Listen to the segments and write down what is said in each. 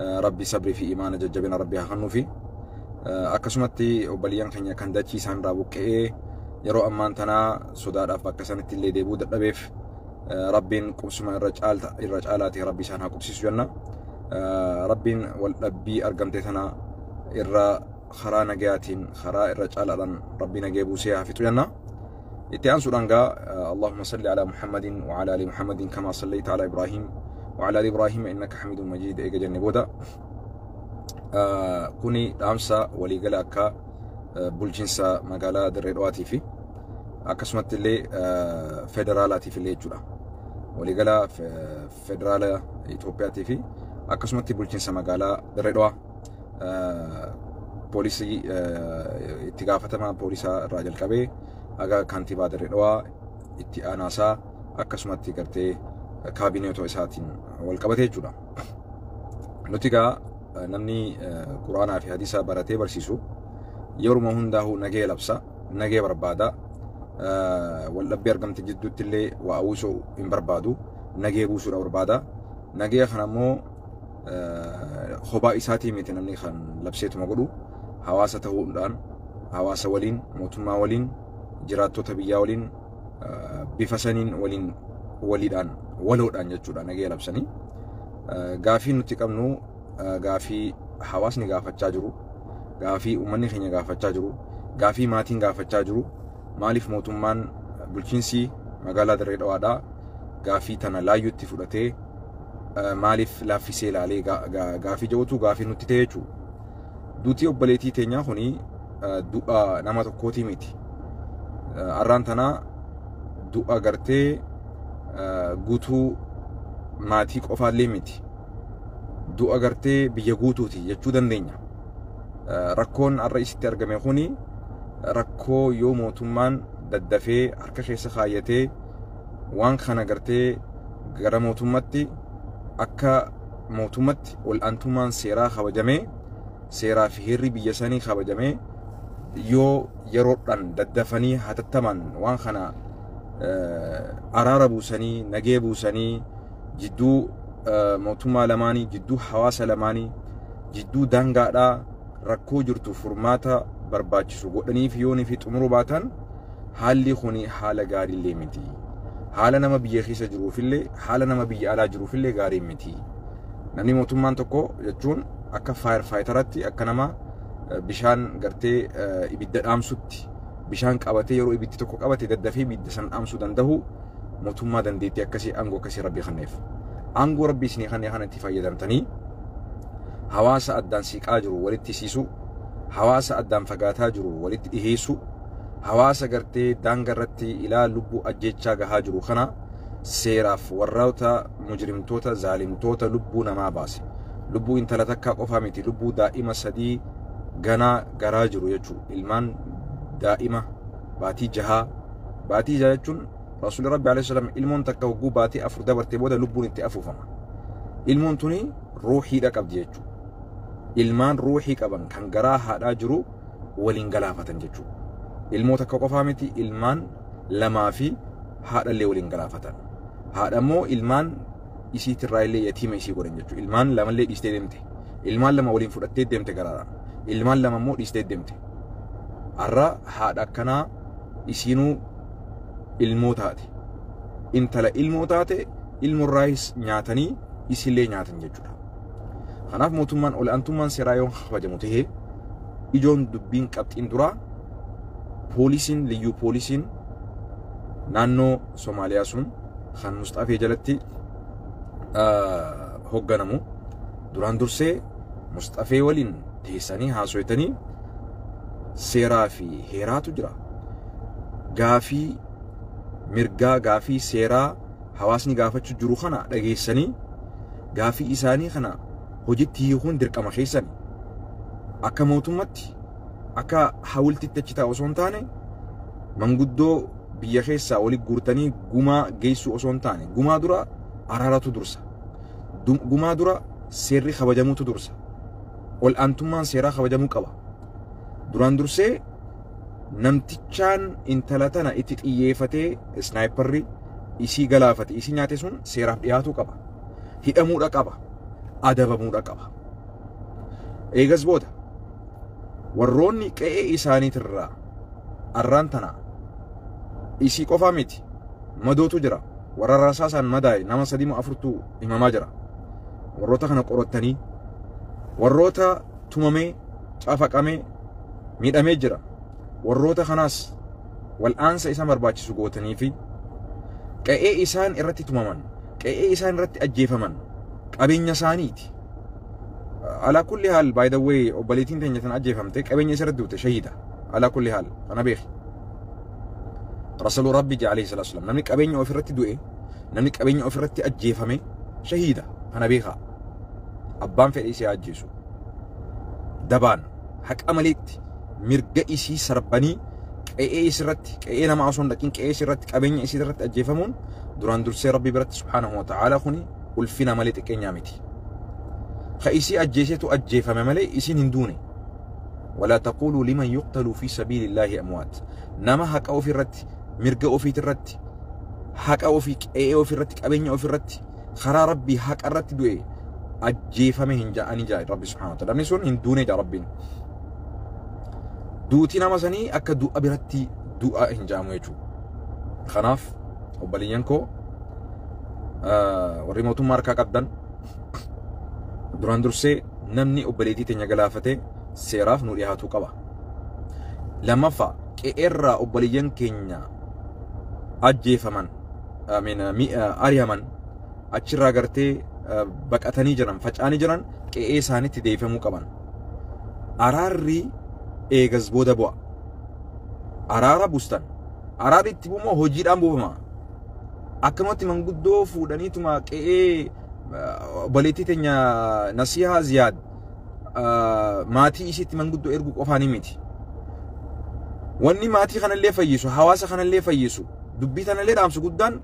ربي صبري في إيمان ججبنا ربي هخنو في أكسمتي وبليان خنيا كان داتشي سان رابوك يرو أمان تنا سوداد أفاك سنة اللي ديبو دبيف ربين قبسما الرجالاتي ربي سانها قبسيس جنة ربين والنبي أرقمتي تنا إرى خرا نجاتين خرا الرجال ربي نجيبو سيها في جنة إتيان سورانغا اللهم صل على محمد وعلى آل محمد كما صليت على إبراهيم وعلى آل إبراهيم إنك حميد مجيد إيجا جنبودا كوني دامسا وليقلا أكا بولجنسا مقالا دريرواتي في أكسمت اللي فيدرالاتي في اللي جدا وليقلا فيدرالا إثيوبياتي في أكسمت بولجنسا مقالا دريروا بوليسي اتقافة ما بوليسا الراجل كبي أغا كانتبا دريروا اتقاناسا أكسمت قرتي كابينيتو إساتين والقبتي جدا نتيجة نمني قرآن في حديثة براتي برسيسو يوم هنداه نجي لبسا نجي بربادا واللبي أرقم تجدو تلي وأوسو إن بربادو نجي بوسو بربادا نجي خنمو خبا إساتي ميتي نمني خن لبسيتو مقولو حواسة تهودان حواسة ولين موتما ولين جراتو تبيا ولين بفسنين ولين وليدان ولودان جتشودا نجي لبسني غافي نتقمنو غافي حواسني غافتشا جرو غافي أمني خيني غافتشا جرو غافي ماتين غافتشا جرو مالف موتمان بلشينسي مقالة دريدوادا غافي تنا لا يوتي فلتي مالف لا في سيل عليه غافي جوتو غافي نتتيجو دوتي أبليتي تنيا خوني دوء نما تكوتي ميتي أرانتنا دوء غرتي غوتو ماتي قفا ليميتي دوء غرتي بيا غوتوتي يجو دندينيا ركون الرئيس ترجمه خوني ركو يوم موتمان ددفي أركخيس خايتي وان خنا غرتي غرا موتمتي أكا موتمت والأنتمان سيرا خبجمي سيرا في هري بيساني خبجمي يو يروطن ددفني هتتمن وان خنا أراربو سني نجيبو سني جدو موتما لماني جدو حواس لماني جدو دانغادا ركو جرتو فرماتا برباچسو godhanii fi yooni fi xumuru baatan haalli khuni haala gaarii illee miti haala nama biyya keessa jiru fillee haala nama biyya alaa jiru fillee gaarii miti namni mootummaan tokko jechuun akka fire fighteratti akka nama bishaan gartee ibidda dhaamsutti bishaan qabatee yeroo ibiddi tokko qabate daddafee ibidda san dhaamsuu danda'u mootummaa dandeetti akkasii aangoo akkasii rabbi kenneef aangoo rabbi isinii kennee kanatti fayyadamtanii hawaasa addaan siiqaa jiru walitti siisu hawaasa addaan fagaataa jiru walitti dhiheessu hawaasa gartee daangarratti ilaa lubbuu ajjechaa gahaa jiru kana seeraaf warroota mujrimtoota zaalimtoota lubbuu namaa baase lubbuu intala takkaa qofaa miti lubbuu daa'ima sadii ganaa garaa jiru jechuu ilmaan daa'ima baatii jahaa jechuun rasuulli rabbi alayhi salaam ilmoon takka hogguu baatii afur dabartee booda lubbuun itti afuufama ilmoon tuni ruuhiidha qabdi jechuu ilmaan ruuhii qaban kan garaa haadhaa jiru waliin galaafatan jechuu ilmoota akka qofaa miti ilmaan lamaa fi haadhallee waliin galaafatan haadha immoo ilmaan isiitirraa illee yatiima isii godhan jechuu ilmaan lamallee dhiistee deemte ilmaan lama waliin fudhattee deemte garaadhaan ilmaan lama immoo dhiistee deemte arra haadha akkanaa isiinuu ilmoo taate intala ilmoo taate ilmoorraayis nyaatanii isillee nyaatan jechuudha kanaaf mootummaan olaantummaan seeraa yoo kabajamu ta'ee ijoon dubbiin qabxiin dura poolisiin liyyuu poolisiin naannoo Soomaaliyaa sun kan Mustafee jalatti hogganamu duraan dursee Mustafee waliin teessanii haasoytanii seeraa fi heeraatu jira gaafii mirgaa gaafii seeraa hawaasni gaafachuu jiru kana dhageessanii gaafii isaanii kana hojiitti hiikuun dirqama keessan akka mootummatti akka hawultitti achi taa'u osoo hin taane manguddoo biyya keessaa walitti guurtanii gumaa geessu osoo hin taane gumaa dura araaratu dursa gumaa dura seerri kabajamuutu dursa ol aantummaan seeraa kabajamuu qaba duraan dursee namtichaan intala tana itti xiyyeeffatee snaayiparri isii galaafate isii nyaate sun seeraaf dhiyaatuu qaba hidhamuudha qaba adabamuudha qaba eegas booda warroonni qe'ee isaaniitirraa arraan tana isii qofaa miti madootu jira warra rasaasaan madaa'e nama 3 moo 4tu himamaa jira warroota kana qorattanii warroota tumamee caafaqamee miidhamee jira warroota kanaas wal'aansa isaan barbaachisu gootanii fi qe'ee isaan irratti tumaman qe'ee isaan irratti ajjeefaman qabeenya isaaniiti ala kulli haal by the way obboleettiin teenya tan ajjeefamte qabeenya isa irratti duute shahiida ala kulli haal kana beeki رسول ربي عليه الصلاة والسلام نمني قبيني أوفرتي دوئي نمني قبيني أوفرتي أجيفمي شهيدة أنا بيخا أبان في إيسي أجيسو دبان حق أمليت مرقى إيسي سرباني كأي سرت كأي نما عصون لكن كأي سرت قبيني إيسي سرت أجيفمون دوران درسي ربي برت سبحانه وتعالى خوني والفينا مليت كي نعمتي خايسي أجيسيتو أجيفمي ملي إيسي هندوني ولا تقولوا لمن يقتل في سبيل الله أموات نما حق أوفرت مرقى أوفيت الرت حق أوفيك أي أوفي الرت قبيني أوفي الرت خرا ربي حق الرت دوئي أجيفمي هنجا أني جاي ربي سبحانه وتعالى نسون هندوني جا ربين دوتي نمساني أكا دوء برتي دوء هنجامو يجو خناف وباليانكو ورموتو ماركا قدن دوران درسي نمني وباليتي تنيا غلافتي سيراف نوريهاتو قبا لما فا كإرّا وباليان كينيا أجيفمن من أريمن أشرا غرتي بقتني جران فجأني جران كأي ساني تديفمو قبان أراري إيغز بودا بوا أرارا بوستان أراري تبوما هجيران بوما أكنوتي من قدو فوداني تما كأي بليتي تنيا نسيها زياد ماتي إيشي من قدو إرقو قفاني ميتي واني ماتي خان اللي فيسو حواسا خان اللي فيسو دبيتان اللي رامسو قدان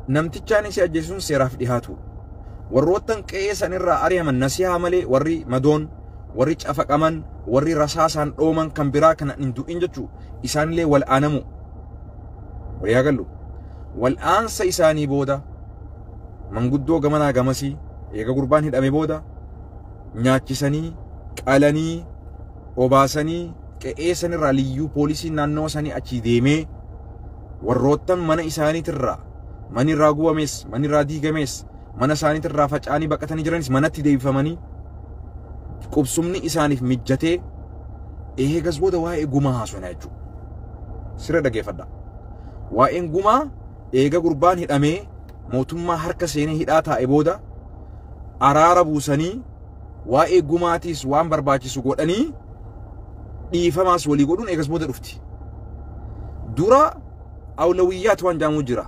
نمتجاني سي أجيسون سيراف ديهاتو warroottan qe'ee sanirraa ari'aman nasihaa malee warri madoon warri cafaqaman warri rasaasaan dhooman kan biraa kana hin du'in jechuu isaanillee wal aanamu waliyaa gallu wal aansa isaanii booda manguddoo gamanaa gamasii eega gurbaan hidhame booda nyaachisanii qalanii obaasanii qe'ee sanirraa liyyuu poolisiin naannoo sanii achi deemee warroottan mana isaaniitirraa manirraa gubames manirraa diigames mana isaaniit irraa faca'anii baqatanii jiranis manatti deebifamanii qubsumni isaaniif mijjatee eegas booda waa'ee gumaa haasofna jechuudha. Sirra dhageeffadha. Waa'een gumaa eega gurbaan hidhamee mootummaa harka seenee hidhaa taa'e booda araara buusanii waa'ee gumaatiis waan barbaachisu godhanii dhiifamaas walii godhuun eegas booda dhufti. Dura awlawiyyaat waan jaamuu jira.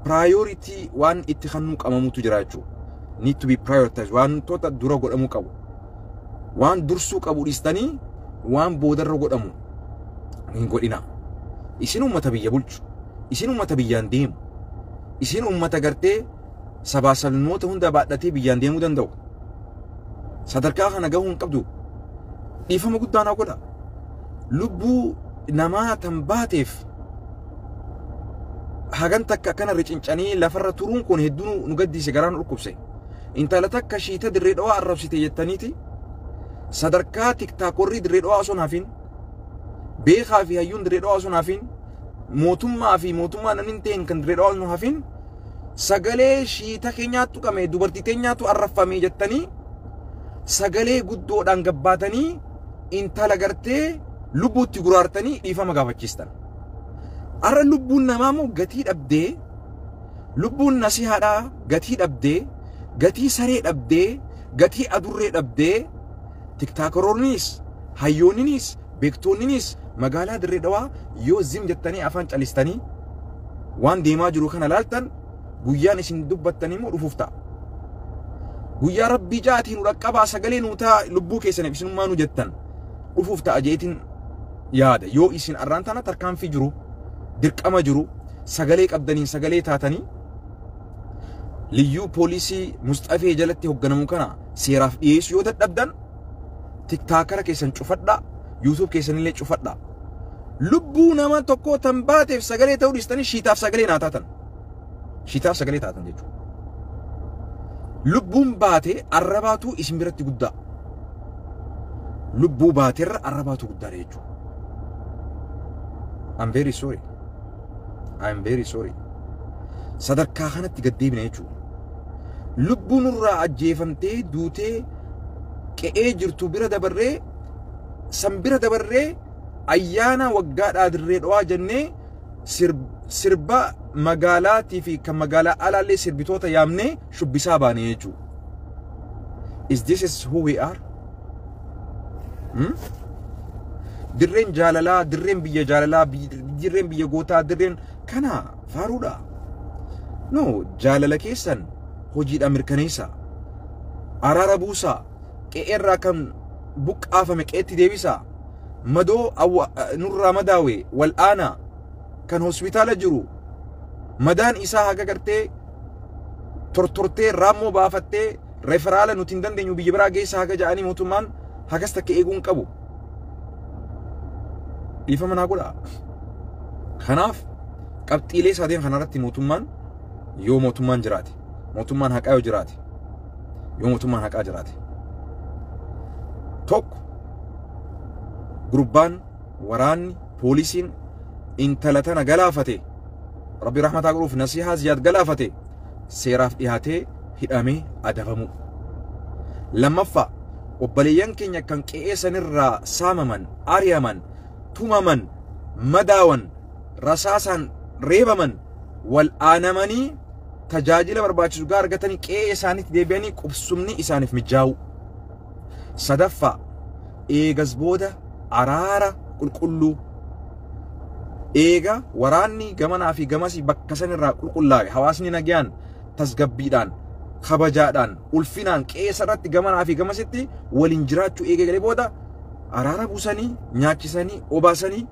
Priority one itti khannu qamamutu jira jechuudha. Need to be prioritized. Waan tota dura godhamu qabu. Waan dursuu qabu dhistanii waan boodarra godhamu hin godhina. Isin ummata biyya bulchu. Isin ummata biyyaan deemu. Isin ummata gartee sabaa salmoota hunda baadhatee biyyaan deemuu danda'u. Sadarkaa kana gahuu hin qabdu. Dhiifama guddaan haa godha. Lubbuu namaa tan baateef hagan takka kana rincincanii lafarra turuun kun hedduu nu gaddise garaan dhukkubse intala takka shiita dirree dhawaa arrabsite jettaniiti sadarkaa tiktaakorrii dirree dhawaa osoo naafin beekaa fi hayyuun dirree dhawaa osoo naafin mootummaa fi mootummaa namni ta'een kan dirree dhawaa osoo naafin sagalee shiita keenyaattu qame dubartii teenyaatu arrafame jettanii sagalee guddoodhaan gabbaatanii intala gartee lubbuutti guraartanii dhiifama gaafachiistan. Arra lubbuun namaa moo gatii dhabdee lubbuun nasihaadhaa gatii dhabdee gatii saree dhabdee gatii adurree dhabdee tiktaakoroonnis hayyoonnis beektoonnis magaalaa dirree dhawaa yoo zim jettanii afaan calistanii waan deemaa jiru kana laaltan guyyaan isin dubbattanii moo dhufuuf ta'a. Guyyaa rabbii jaatiin dhaqqabaa sagalee nuutaa lubbuu keessaniif isinummaa nu jettan dhufuuf ta'a jeetiin yaada yoo isin arraan tana tarkaanfii jiru. Dirqama jiru sagalee qabdaniin sagalee taatanii liyyuu poolisii Mustafee jalatti hoogganamu kana seeraaf dhiyeessu yoo dadhabdan tiktaakara keessan cufadhaa YouTube keessanillee cufadhaa lubbuu nama tokko tan baateef sagalee ta'uu dhiistanii shiitaaf sagalee naa taatan shiitaaf sagalee taatan jechuudha. Lubbuun baatee arrabaatuu isin biratti guddaa lubbuu baaterra arrabaatu guddaadha jechuudha. I'm very sorry. I'm very sorry. Sadarkaa kanatti gaddeebina jechuudha. Lubbuun irraa ajjeefamtee duutee qe'ee jirtu bira dabarree san bira dabarree ayyaana waggaadhaa dirree dhawaa jennee sirba magaalaatii fi kan magaalaa alaallee sirbitoota yaamnee shubbisaa baanee jechuudha. Is this is who we are? Dirreen jaalalaa, dirreen biyya jaalalaa, dirreen biyya gootaa, dirreen kana faaruudha. No, jaalala keessan hojiidhaan mirkaneessa. Araara buusaa, qe'eerraa kan buqqaafame qe'eetti deebisa. Madoo nurraa madaawe wal'aana kan hospitaala jiru madaan isaa haga gartee tortortee raammoo baafattee referaala nuti hin dandeenyu biyya biraa geessa haga ja'anii mootummaan hagas takka eeguun qabu. Dhiifama naa godhaa. Kanaaf qabxiilee sadeen kanarratti mootummaan yoo mootummaan jiraate, mootummaan haqaa yoo jiraate, yoo mootummaan haqaa jiraate, tokko gurbaan waraanni poolisiin intala tana galaafate rabbi rahmataa godhuuf nasihaa ziyaad galaafate seeraaf dhiyaatee hidhamee adabamu. Lammaffaa obboleeyyan keenya kan qe'ee sanirraa saamaman, ari'aman, tumaman, madaawan, rasaasaan reebaman, wal'aanamanii tajaajila barbaachisu gaa argatanii qe'ee isaaniitti deebi'anii qubsumni isaaniif mijaa'u. Sadaffaa eegas booda araara qulqulluu eega waraanni gamanaa fi gamasii bakka sanirraa qulqullaa'e hawaasni nagaan tasgabbiidhaan kabajaadhaan ulfinaan qe'ee irratti gamanaa fi gamasitti waliin jiraachuu eegalee booda araara buusanii nyaachisanii obaasanii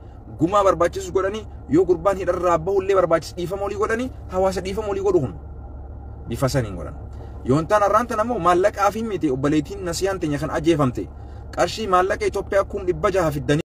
gumaa barbaachisu godhanii yoo gurbaan hidharraa bahullee barbaachisu dhiifama olii godhanii hawaasa dhiifama olii godhuun bifa saniin godhan. Yoontaan arraantan ammoo maallaqaa fi miti obboleettiin nasiyaan teenya kan ajjeefamte qarshii maallaqa Itoophiyaa 1,600 fiddanii